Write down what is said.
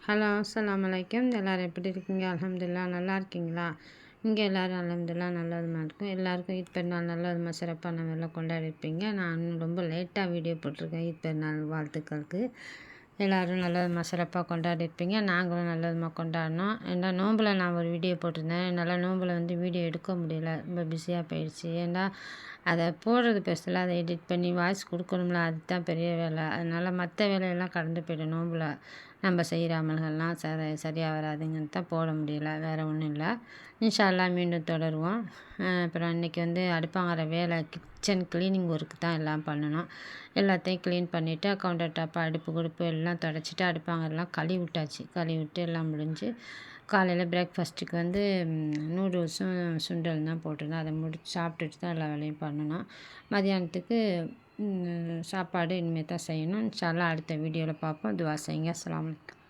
Hello அஸ்ஸலாமு அலைக்கும். எல்லோரும் எப்படி இருக்கீங்க? அல்ஹம்துலில்லாஹ். நல்லா இருக்கீங்களா? இங்கே எல்லோரும் அல்ஹம்துலில்லாஹ் நல்ல விதமாக இருக்கும். எல்லாருக்கும் ஈத் பெருநாள் நல்ல விதமாக சிறப்பான முறையில் கொண்டாடிருப்பீங்க. நான் ரொம்ப லேட்டாக வீடியோ போட்டிருக்கேன். ஈத் பெருநாள் வாழ்த்துக்களுக்கு எல்லோரும் நல்ல விதமாக சிறப்பாக கொண்டாடிருப்பீங்க. நாங்களும் நல்ல விதமாக கொண்டாடினோம். ஏன்னா நோம்பில் நான் ஒரு வீடியோ போட்டிருந்தேன். என்னால் நோம்பில் வீடியோ எடுக்க முடியல, ரொம்ப பிஸியாக போயிடுச்சு. ஏன்னா அதை போடுறது பெருசில் அதை எடிட் பண்ணி வாய்ஸ் கொடுக்கணும்ல, அதுதான் பெரிய வேலை. அதனால் மற்ற வேலையெல்லாம் கடந்து போய்டும். நோம்பில் நம்ம செய்கிற அமல்கள்லாம் சரியாக வராதுங்கன்னு தான் போட முடியல, வேறு ஒன்றும் இல்லை. இன்ஷா அல்லாஹ் மீண்டும் தொடருவோம். அப்புறம் இன்றைக்கி அடுப்பாங்கிற வேலை, கிச்சன் க்ளீனிங் ஒர்க்கு தான் எல்லாம் பண்ணணும். எல்லாத்தையும் க்ளீன் பண்ணிவிட்டு கவுண்டர் டாப்பு அடுப்பு குடுப்பு எல்லாம் துடைச்சிட்டு அடுப்பாங்கெல்லாம் கழுவி விட்டாச்சு. கழுவி விட்டு எல்லாம் முடிஞ்சு காலையில் பிரேக்ஃபாஸ்ட்டுக்கு நூடுல்ஸும் சுண்டல் தான் போட்டிருந்தேன். அதை முடிச்சு சாப்பிட்டுட்டு தான் எல்லா வேலையும் பண்ணணும். மதியானத்துக்கு சாப்பாடு இனிமேல் தான் செய்யணும். இன்ஷா அல்லாஹ் அடுத்த வீடியோவில் பார்ப்போம். துஆ செய்யுங்க. அஸ்ஸலாமு அலைக்கும்.